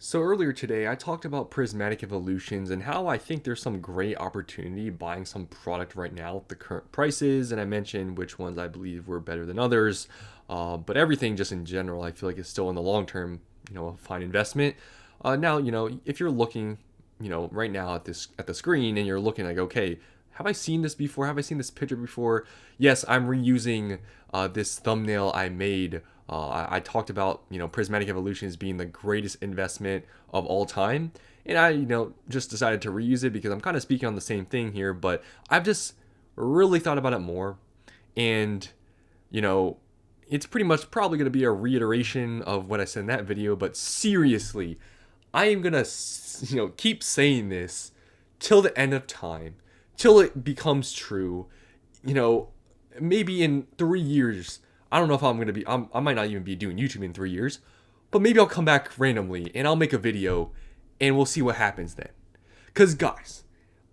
So earlier today, I talked about prismatic evolutions and how I think there's some great opportunity buying some product right now at the current prices, and I mentioned which ones I believe were better than others. But everything just in general, I feel like is still in the long term, a fine investment. Now, if you're looking, right now at the screen, and you're looking like, okay, have I seen this before? Have I seen this picture before? Yes, I'm reusing this thumbnail I made. I talked about prismatic evolutions being the greatest investment of all time, and I just decided to reuse it because I'm kind of speaking on the same thing here, but I've just really thought about it more, and you know it's pretty much probably going to be a reiteration of what I said in that video. But seriously, I am gonna keep saying this till the end of time, till it becomes true. You know, maybe in 3 years, I don't know if I'm gonna be. I might not even be doing YouTube in 3 years, but maybe I'll come back randomly and I'll make a video, and we'll see what happens then. Cause guys,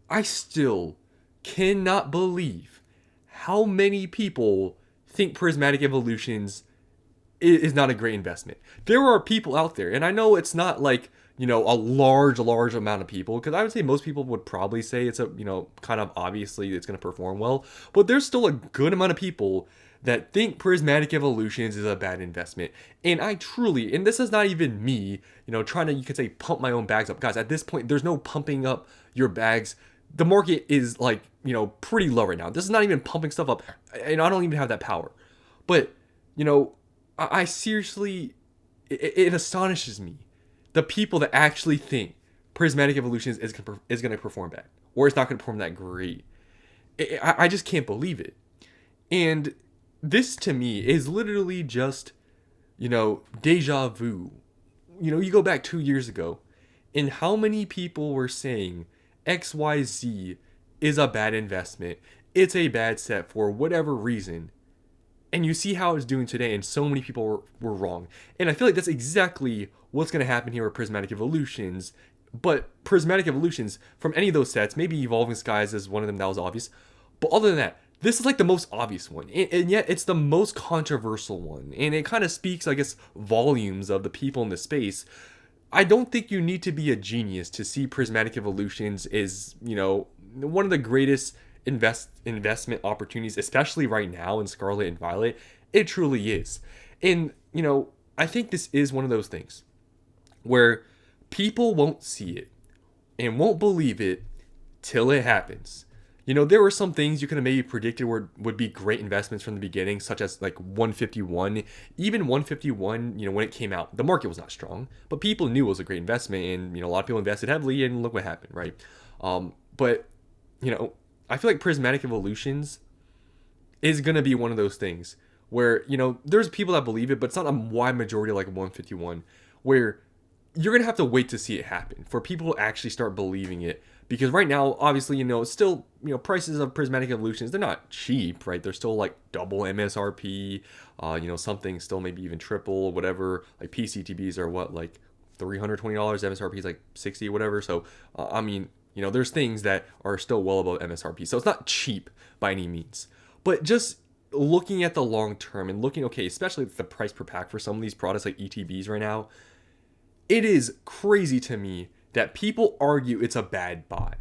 I still cannot believe how many people think prismatic evolutions is not a great investment. There are people out there, and I know it's not like, a large amount of people, because I would say most people would probably say it's a, kind of obviously it's going to perform well, but there's still a good amount of people that think prismatic evolutions is a bad investment. And I truly, and this is not even me, trying to, you could say, pump my own bags up. Guys, at this point, there's no pumping up your bags. The market is like, pretty low right now. This is not even pumping stuff up, and I don't even have that power. But, I seriously, it astonishes me, the people that actually think prismatic evolutions is going to perform bad, or it's not going to perform that great. I just can't believe it. And this to me is literally just, deja vu. You go back 2 years ago, and how many people were saying XYZ is a bad investment, it's a bad set for whatever reason. And you see how it's doing today, and so many people were wrong. And I feel like that's exactly what's going to happen here with Prismatic Evolutions. But Prismatic Evolutions, from any of those sets, maybe Evolving Skies is one of them that was obvious. But other than that, this is like the most obvious one. And yet it's the most controversial one. And it kind of speaks, I guess, volumes of the people in the space. I don't think you need to be a genius to see Prismatic Evolutions is, one of the greatest investment opportunities, especially right now in Scarlet and Violet. It truly is. And I think this is one of those things where people won't see it and won't believe it till it happens. There were some things you could have maybe predicted would be great investments from the beginning, such as like 151. Even 151, when it came out, the market was not strong, but people knew it was a great investment, and a lot of people invested heavily, and look what happened, right? But I feel like Prismatic Evolutions is going to be one of those things where, there's people that believe it, but it's not a wide majority like 151, where you're going to have to wait to see it happen for people to actually start believing it. Because right now, obviously, it's still, prices of Prismatic Evolutions, they're not cheap, right? They're still like double MSRP, something still maybe even triple, whatever. Like PCTBs are what, like $320, MSRP is like 60, whatever. So, there's things that are still well above MSRP. So it's not cheap by any means. But just looking at the long term and looking, okay, especially the price per pack for some of these products like ETBs right now, it is crazy to me that people argue it's a bad buy.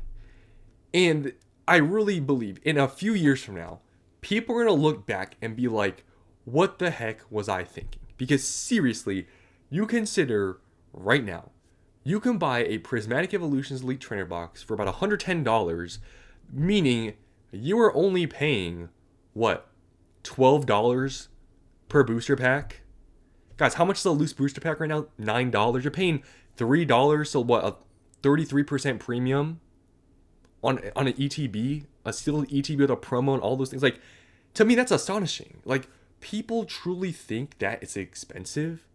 And I really believe in a few years from now, people are going to look back and be like, what the heck was I thinking? Because seriously, you consider right now, you can buy a Prismatic Evolutions Elite Trainer Box for about $110, meaning you are only paying, what, $12 per booster pack? Guys, how much is a loose booster pack right now? $9. You're paying $3, so what, a 33% premium on an ETB? A sealed ETB with a promo and all those things? Like, to me, that's astonishing. Like, people truly think that it's expensive?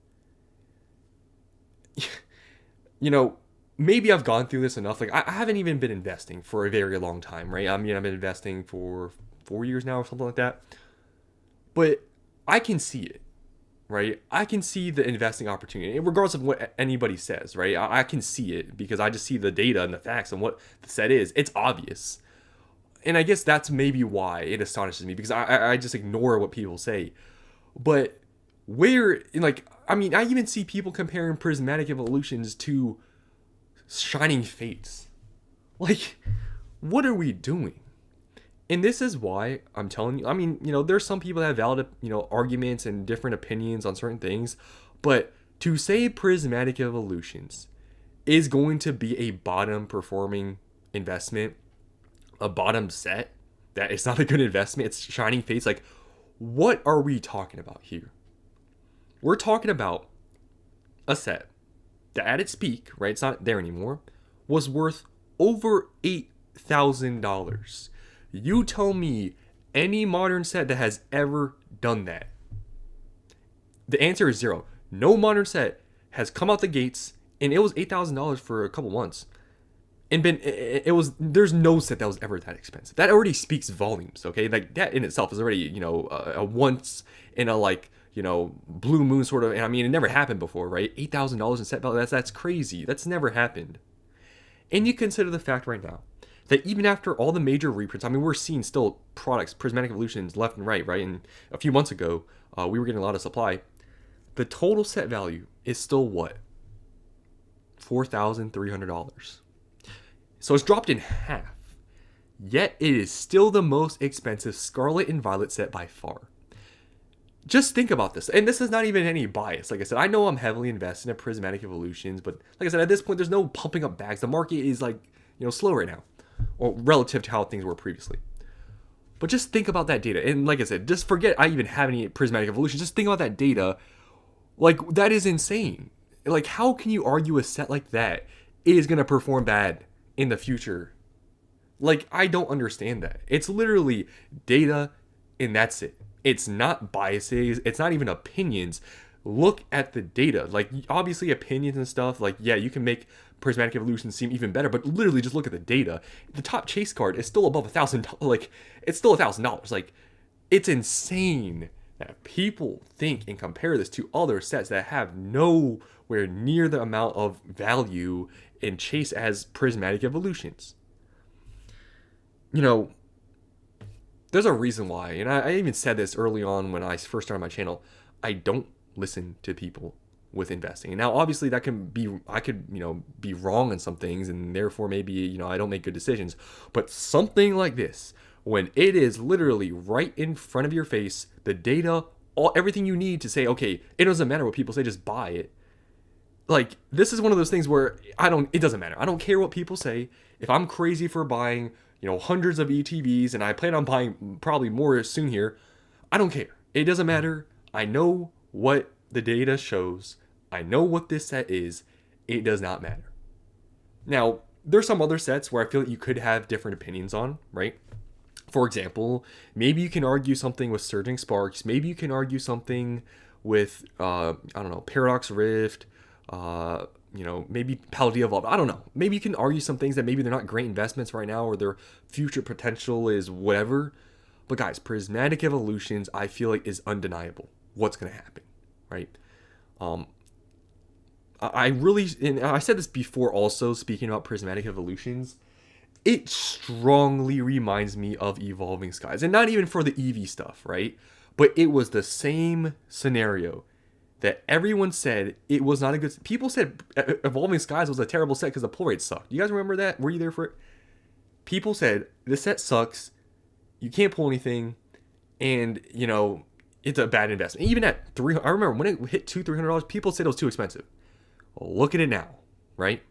Maybe I've gone through this enough. Like, I haven't even been investing for a very long time, right? I've been investing for 4 years now or something like that. But I can see it, right? I can see the investing opportunity, regardless of what anybody says, right? I can see it because I just see the data and the facts and what the set is. It's obvious. And I guess that's maybe why it astonishes me, because I just ignore what people say. But where, like, I mean, I even see people comparing Prismatic Evolutions to Shining Fates. Like, what are we doing? And this is why I'm telling you, I mean, there's some people that have valid, arguments and different opinions on certain things, but to say Prismatic Evolutions is going to be a bottom performing investment, a bottom set, that it's not a good investment, it's Shining Fates, like, what are we talking about here? We're talking about a set that at its peak, right, it's not there anymore, was worth over $8,000. You tell me any modern set that has ever done that. The answer is zero. No modern set has come out the gates, and it was $8,000 for a couple months. And there's no set that was ever that expensive. That already speaks volumes, okay? Like, that in itself is already, a once in a, like, blue moon sort of, and I mean, it never happened before, right? $8,000 in set value, that's crazy. That's never happened. And you consider the fact right now that even after all the major reprints, I mean, we're seeing still products, Prismatic Evolutions left and right? And a few months ago, we were getting a lot of supply. The total set value is still what? $4,300. So it's dropped in half. Yet it is still the most expensive Scarlet and Violet set by far. Just think about this. And this is not even any bias. Like I said, I know I'm heavily invested in Prismatic Evolutions, but like I said, at this point, there's no pumping up bags. The market is like, slow right now, or relative to how things were previously. But just think about that data. And like I said, just forget I even have any Prismatic Evolutions. Just think about that data. Like, that is insane. Like, how can you argue a set like that is going to perform bad in the future? Like, I don't understand that. It's literally data, and that's it. It's not biases. It's not even opinions. Look at the data. Like, obviously opinions and stuff, like, yeah, you can make Prismatic Evolution seem even better, but literally just look at the data. The top chase card is still above $1,000. Like, it's still $1,000. Like, it's insane that people think and compare this to other sets that have nowhere near the amount of value and chase as Prismatic Evolutions. There's a reason why, and I even said this early on when I first started my channel, I don't listen to people with investing. And now, obviously, that can be, I could, be wrong in some things, and therefore maybe, I don't make good decisions. But something like this, when it is literally right in front of your face, the data, everything you need to say, okay, it doesn't matter what people say, just buy it. Like, this is one of those things where it doesn't matter. I don't care what people say. If I'm crazy for buying, hundreds of ETBs, and I plan on buying probably more soon here, I don't care. It doesn't matter. I know what the data shows. I know what this set is. It does not matter. Now, there's some other sets where I feel like you could have different opinions on, right? For example, maybe you can argue something with Surging Sparks. Maybe you can argue something with, Paradox Rift, maybe Paldea Evolve. I don't know. Maybe you can argue some things that maybe they're not great investments right now, or their future potential is whatever. But guys, Prismatic Evolutions, I feel like, is undeniable what's going to happen, right? I really, and I said this before also, speaking about Prismatic Evolutions, it strongly reminds me of Evolving Skies. And not even for the EV stuff, right? But it was the same scenario that everyone said it was not a good... People said Evolving Skies was a terrible set because the pull rate sucked. You guys remember that? Were you there for it? People said, this set sucks, you can't pull anything, and, it's a bad investment. Even at $300... I remember when it hit $200-$300, people said it was too expensive. Well, look at it now, right?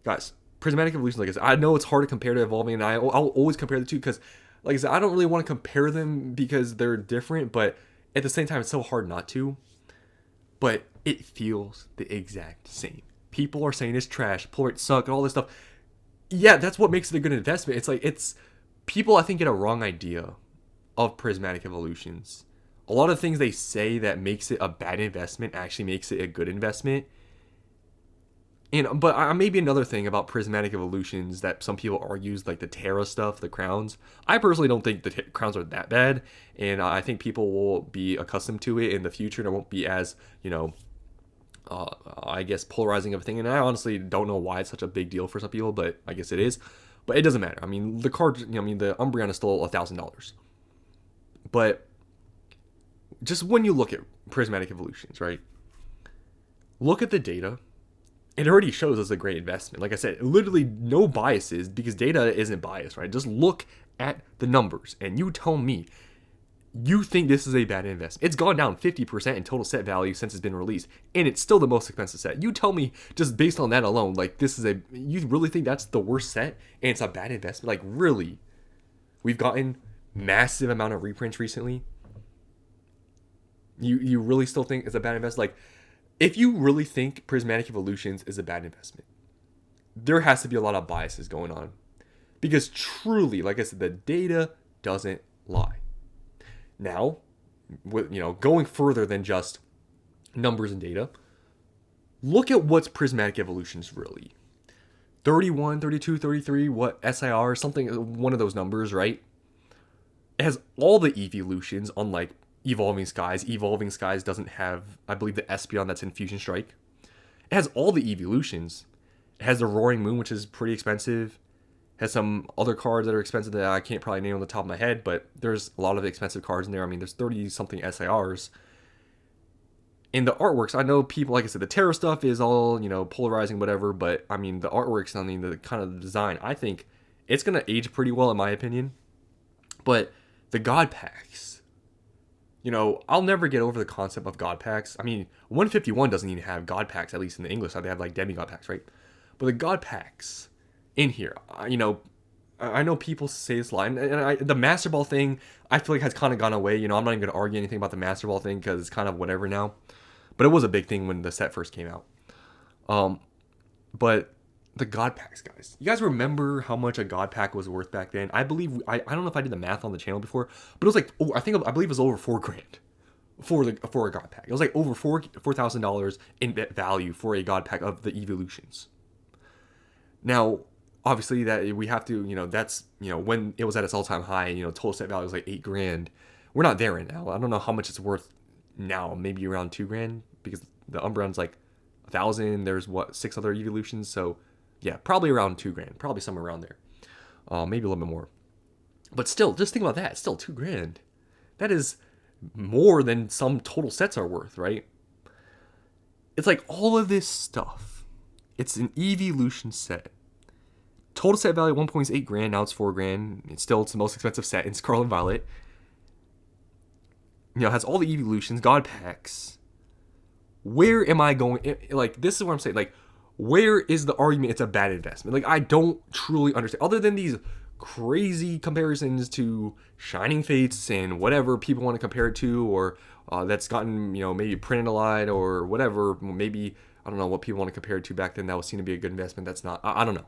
Guys, Prismatic Evolution, like I said, I know it's hard to compare to Evolving, and I'll always compare the two because, like I said, I don't really want to compare them because they're different, but at the same time, it's so hard not to. But it feels the exact same. People are saying it's trash, pull rate suck, and all this stuff. Yeah, that's what makes it a good investment. It's like, people, I think, get a wrong idea of Prismatic Evolutions. A lot of things they say that makes it a bad investment actually makes it a good investment. But maybe another thing about Prismatic Evolutions that some people argue is like the Terra stuff, the crowns. I personally don't think the crowns are that bad, and I think people will be accustomed to it in the future, and it won't be as, I guess, polarizing of a thing. And I honestly don't know why it's such a big deal for some people, but I guess it is. But it doesn't matter. I mean, the card, the Umbreon is still $1,000. But just when you look at Prismatic Evolutions, right? Look at the data. It already shows us a great investment. Like I said, literally no biases because data isn't biased, right? Just look at the numbers and you tell me you think this is a bad investment. It's gone down 50% in total set value since it's been released, and it's still the most expensive set. You tell me just based on that alone, like you really think that's the worst set and it's a bad investment? Like really? We've gotten massive amount of reprints recently. You really still think it's a bad investment? Like if you really think Prismatic Evolutions is a bad investment, there has to be a lot of biases going on. Because truly, like I said, the data doesn't lie. Now, with going further than just numbers and data, look at what's Prismatic Evolutions really. 31, 32, 33, what SIR, something, one of those numbers, right? It has all the evolutions, unlike Evolving Skies. Evolving Skies doesn't have, I believe, the Espeon that's in Fusion Strike. It has all the evolutions. It has the Roaring Moon, which is pretty expensive. Has some other cards that are expensive that I can't probably name on the top of my head, but there's a lot of expensive cards in there. I mean, there's 30-something SIRs. In the artworks, I know people, like I said, the tarot stuff is all, polarizing, whatever, but, I mean, the artworks, I mean, the kind of design, I think it's going to age pretty well, in my opinion. But the God Packs, I'll never get over the concept of God Packs. I mean, 151 doesn't even have God Packs, at least in the English side. They have, like, demigod packs, right? But the God Packs in here, I know people say this line, and the Master Ball thing, I feel like has kind of gone away. I'm not even going to argue anything about the Master Ball thing because it's kind of whatever now. But it was a big thing when the set first came out. But the God Packs, guys. You guys remember how much a God Pack was worth back then? I believe, I don't know if I did the math on the channel before, but it was like, I believe it was over $4,000 for a God Pack. It was like over $4,000 in value for a God Pack of the evolutions. Now, obviously that we have to, that's, when it was at its all-time high, total set value was like $8,000. We're not there right now. I don't know how much it's worth now, maybe around $2,000 because the Umbreon's like 1,000. There's 6 other evolutions. So yeah, probably around $2,000, probably somewhere around there. Maybe a little bit more, but still, just think about that. It's still $2,000. That is more than some total sets are worth, right? It's like all of this stuff. It's an evolution set. Total set value 1.8 grand. Now it's $4,000. It's the most expensive set in Scarlet Violet. It has all the evolutions, God Packs. Where am I going? Like, this is what I'm saying. Like, where is the argument it's a bad investment? Like, I don't truly understand. Other than these crazy comparisons to Shining Fates and whatever people want to compare it to, or that's gotten, maybe printed a lot or whatever. Maybe, I don't know what people want to compare it to back then that was seen to be a good investment. That's not. I don't know.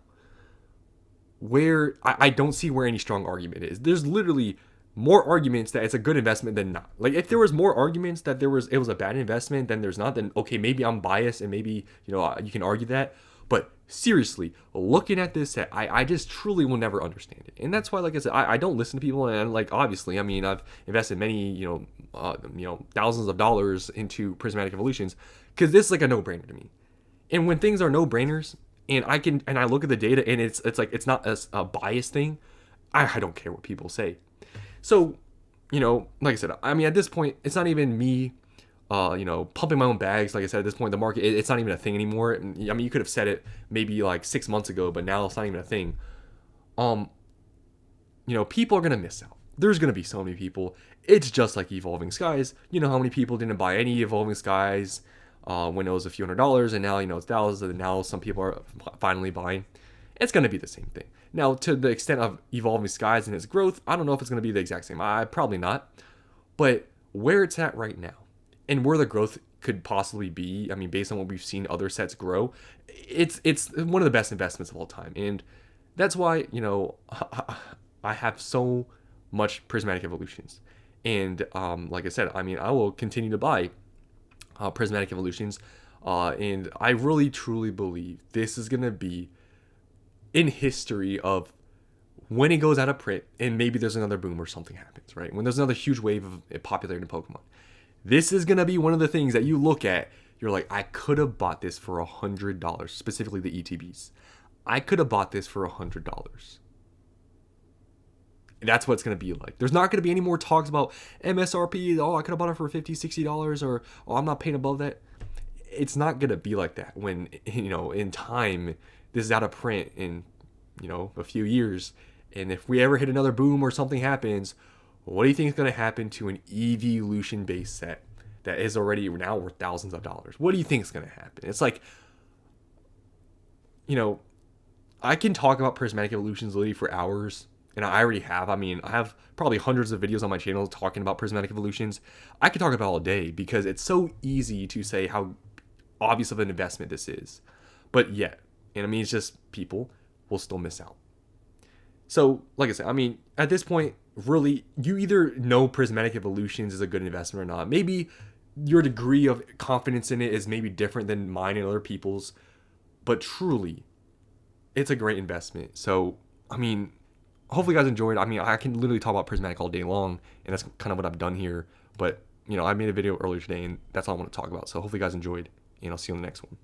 Where I don't see where any strong argument is. There's literally more arguments that it's a good investment than not. Like, if there was more arguments that it was a bad investment than there's not, then okay, maybe I'm biased and maybe you can argue that. But seriously, looking at this set, I just truly will never understand it. And that's why, like I said, I don't listen to people. And like, obviously, I mean, I've invested many thousands of dollars into Prismatic Evolutions because this is like a no-brainer to me. And when things are no-brainers, and I look at the data and it's like, it's not a biased thing, I don't care what people say. So, like I said, I mean, at this point, it's not even me, pumping my own bags. Like I said, at this point, the market, it's not even a thing anymore. I mean, you could have said it maybe like 6 months ago, but now it's not even a thing. People are going to miss out. There's going to be so many people. It's just like Evolving Skies. You know how many people didn't buy any Evolving Skies when it was a few $100s, and now, it's thousands, and now some people are finally buying. It's going to be the same thing. Now, to the extent of Evolving Skies and its growth, I don't know if it's going to be the exact same. Probably not. But where it's at right now, and where the growth could possibly be, I mean, based on what we've seen other sets grow, it's one of the best investments of all time. And that's why, I have so much Prismatic Evolutions. And like I said, I mean, I will continue to buy Prismatic Evolutions. And I really, truly believe this is going to be in history of when it goes out of print and maybe there's another boom or something happens, right? When there's another huge wave of popularity in Pokemon. This is going to be one of the things that you look at, you're like, I could have bought this for $100, specifically the ETBs. I could have bought this for $100. That's what it's going to be like. There's not going to be any more talks about MSRP. Oh, I could have bought it for $50, $60, or oh, I'm not paying above that. it's not going to be like that when, in time, this is out of print in, a few years. And if we ever hit another boom or something happens, what do you think is going to happen to an evolution based set that is already now worth thousands of dollars? What do you think is going to happen? It's like, I can talk about prismatic evolutions literally for hours, and I already have. I mean, I have probably hundreds of videos on my channel talking about prismatic evolutions. I could talk about it all day because it's so easy to say how obvious of an investment this is. But yet, and I mean, it's just people will still miss out. So, like I said, I mean, at this point, really, you either know prismatic evolutions is a good investment or not. Maybe your degree of confidence in it is maybe different than mine and other people's, but truly, it's a great investment. So, I mean, hopefully you guys enjoyed. I mean, I can literally talk about prismatic all day long, and that's kind of what I've done here. But, I made a video earlier today, and that's all I want to talk about. So hopefully you guys enjoyed, and I'll see you on the next one.